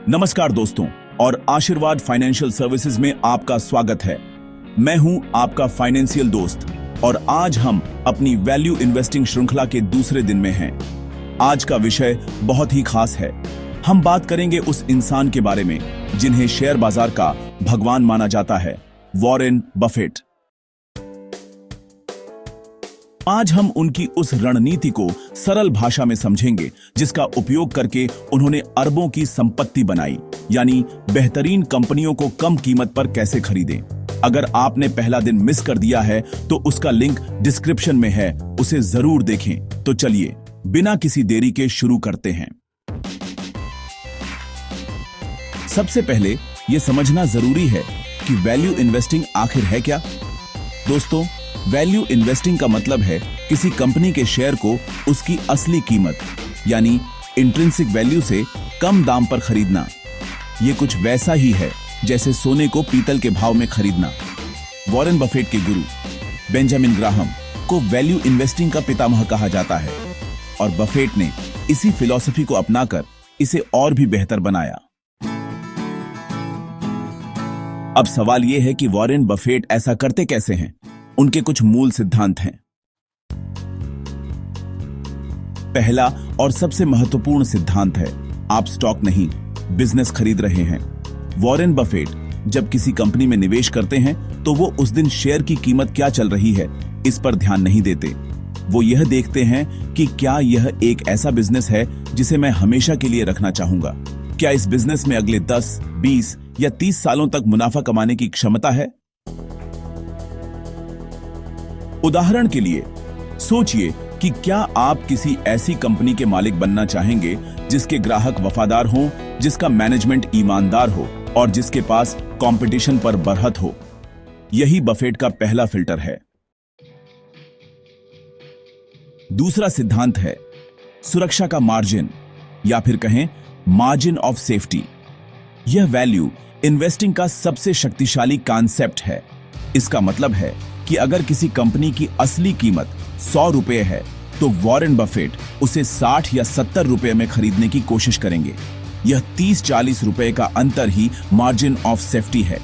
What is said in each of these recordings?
नमस्कार दोस्तों और आशीर्वाद फाइनेंशियल सर्विसेज में आपका स्वागत है। मैं हूं आपका फाइनेंशियल दोस्त और आज हम अपनी वैल्यू इन्वेस्टिंग श्रृंखला के दूसरे दिन में हैं। आज का विषय बहुत ही खास है। हम बात करेंगे उस इंसान के बारे में जिन्हें शेयर बाजार का भगवान माना जाता है, वॉरेन बफेट। आज हम उनकी उस रणनीति को सरल भाषा में समझेंगे जिसका उपयोग करके उन्होंने अरबों की संपत्ति बनाई, यानी बेहतरीन कंपनियों को कम कीमत पर कैसे खरीदें। अगर आपने पहला दिन मिस कर दिया है तो उसका लिंक डिस्क्रिप्शन में है, उसे जरूर देखें। तो चलिए बिना किसी देरी के शुरू करते हैं। सबसे पहले यह समझना जरूरी है कि वैल्यू इन्वेस्टिंग आखिर है क्या। दोस्तों, वैल्यू इन्वेस्टिंग का मतलब है किसी कंपनी के शेयर को उसकी असली कीमत यानी इंट्रिंसिक वैल्यू से कम दाम पर खरीदना। यह कुछ वैसा ही है जैसे सोने को पीतल के भाव में खरीदना। वॉरेन बफेट के गुरु बेंजामिन ग्राहम को वैल्यू इन्वेस्टिंग का पितामह कहा जाता है और बफेट ने इसी फिलॉसफी को अपनाकर इसे और भी बेहतर बनाया। अब सवाल यह है कि वॉरेन बफेट ऐसा करते कैसे हैं। उनके कुछ मूल सिद्धांत हैं। पहला और सबसे महत्वपूर्ण सिद्धांत है, आप स्टॉक नहीं, बिजनेस खरीद रहे हैं। वॉरेन बफेट जब किसी कंपनी में निवेश करते हैं तो वो उस दिन शेयर की कीमत क्या चल रही है इस पर ध्यान नहीं देते। वो यह देखते हैं कि क्या यह एक ऐसा बिजनेस है जिसे मैं हमेशा के लिए रखना चाहूंगा। क्या इस बिजनेस में अगले 10, 20 या 30 सालों तक मुनाफा कमाने की क्षमता है। उदाहरण के लिए सोचिए कि क्या आप किसी ऐसी कंपनी के मालिक बनना चाहेंगे जिसके ग्राहक वफादार हों, जिसका मैनेजमेंट ईमानदार हो और जिसके पास कंपटीशन पर बरहत हो। यही बफेट का पहला फिल्टर है। दूसरा सिद्धांत है सुरक्षा का मार्जिन या फिर कहें मार्जिन ऑफ सेफ्टी। यह वैल्यू इन्वेस्टिंग का सबसे शक्तिशाली कॉन्सेप्ट है। इसका मतलब है कि अगर किसी कंपनी की असली कीमत 100 रुपए है तो वॉरेन बफेट उसे 60 या 70 रुपए में खरीदने की कोशिश करेंगे। यह 30-40 रुपए का अंतर ही मार्जिन ऑफ सेफ्टी है।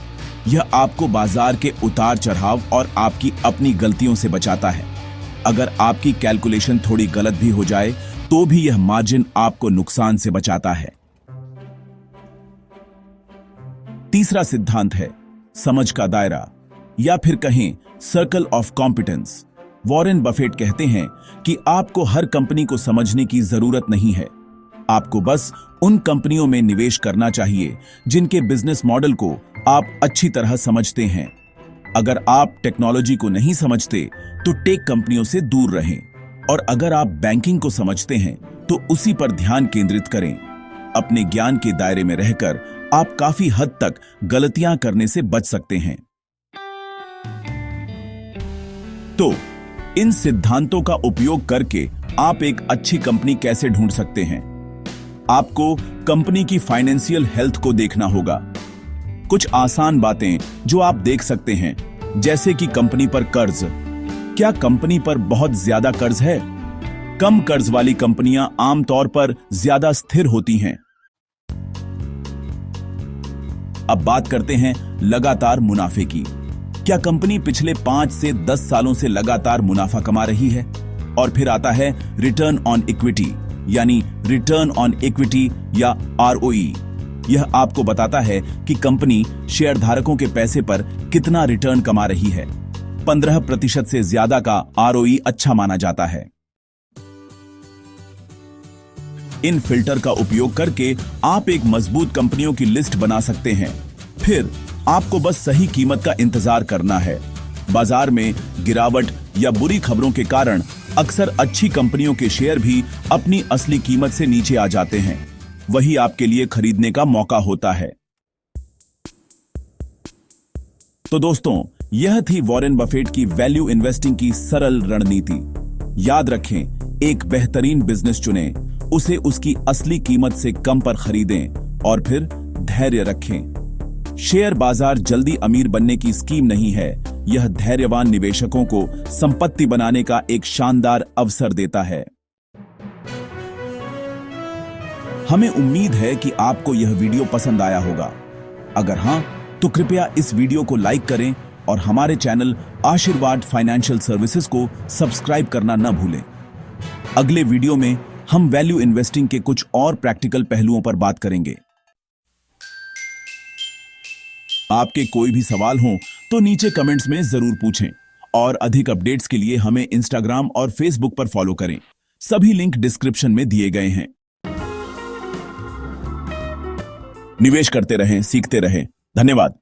यह आपको बाजार के उतार चढ़ाव और आपकी अपनी गलतियों से बचाता है। अगर आपकी कैलकुलेशन थोड़ी गलत भी हो जाए तो भी यह मार्जिन आपको नुकसान से बचाता है। तीसरा सिद्धांत है समझ का दायरा या फिर कहें circle of competence. Warren Buffett कहते हैं कि आपको हर कंपनी को समझने की जरूरत नहीं है। आपको बस उन कंपनियों में निवेश करना चाहिए जिनके बिजनेस मॉडल को आप अच्छी तरह समझते हैं। अगर आप टेक्नोलॉजी को नहीं समझते तो टेक कंपनियों से दूर रहें और अगर आप बैंकिंग को समझते हैं तो उसी पर ध्यान केंद्रित करें। अपने ज्ञान के दायरे में रहकर आप काफी हद तक गलतियां करने से बच सकते हैं। तो इन सिद्धांतों का उपयोग करके आप एक अच्छी कंपनी कैसे ढूंढ सकते हैं। आपको कंपनी की फाइनेंशियल हेल्थ को देखना होगा। कुछ आसान बातें जो आप देख सकते हैं, जैसे कि कंपनी पर कर्ज। क्या कंपनी पर बहुत ज्यादा कर्ज है। कम कर्ज वाली कंपनियां आमतौर पर ज्यादा स्थिर होती हैं। अब बात करते हैं लगातार मुनाफे की। क्या कंपनी पिछले 5 से 10 सालों से लगातार मुनाफा कमा रही है। और फिर आता है रिटर्न ऑन इक्विटी यानी रिटर्न ऑन इक्विटी या ROE। यह आपको बताता है कि कंपनी शेयरधारकों के पैसे पर कितना रिटर्न कमा रही है। 15% से ज्यादा का ROE अच्छा माना जाता है। इन फिल्टर का उपयोग करके आप एक मजबूत कंपनियों की लिस्ट बना सकते हैं। फिर आपको बस सही कीमत का इंतजार करना है। बाजार में गिरावट या बुरी खबरों के कारण अक्सर अच्छी कंपनियों के शेयर भी अपनी असली कीमत से नीचे आ जाते हैं। वही आपके लिए खरीदने का मौका होता है। तो दोस्तों, यह थी वॉरेन बफेट की वैल्यू इन्वेस्टिंग की सरल रणनीति। याद रखें, एक बेहतरीन बिजनेस चुनें, उसे उसकी असली कीमत से कम पर खरीदें और फिर धैर्य रखें। शेयर बाजार जल्दी अमीर बनने की स्कीम नहीं है, यह धैर्यवान निवेशकों को संपत्ति बनाने का एक शानदार अवसर देता है। हमें उम्मीद है कि आपको यह वीडियो पसंद आया होगा। अगर हां, तो कृपया इस वीडियो को लाइक करें और हमारे चैनल आशीर्वाद फाइनेंशियल सर्विसेज को सब्सक्राइब करना न भूलें। अगले वीडियो में हम वैल्यू इन्वेस्टिंग के कुछ और प्रैक्टिकल पहलुओं पर बात करेंगे। आपके कोई भी सवाल हो तो नीचे कमेंट्स में जरूर पूछें और अधिक अपडेट्स के लिए हमें इंस्टाग्राम और फेसबुक पर फॉलो करें। सभी लिंक डिस्क्रिप्शन में दिए गए हैं। निवेश करते रहें, सीखते रहें। धन्यवाद।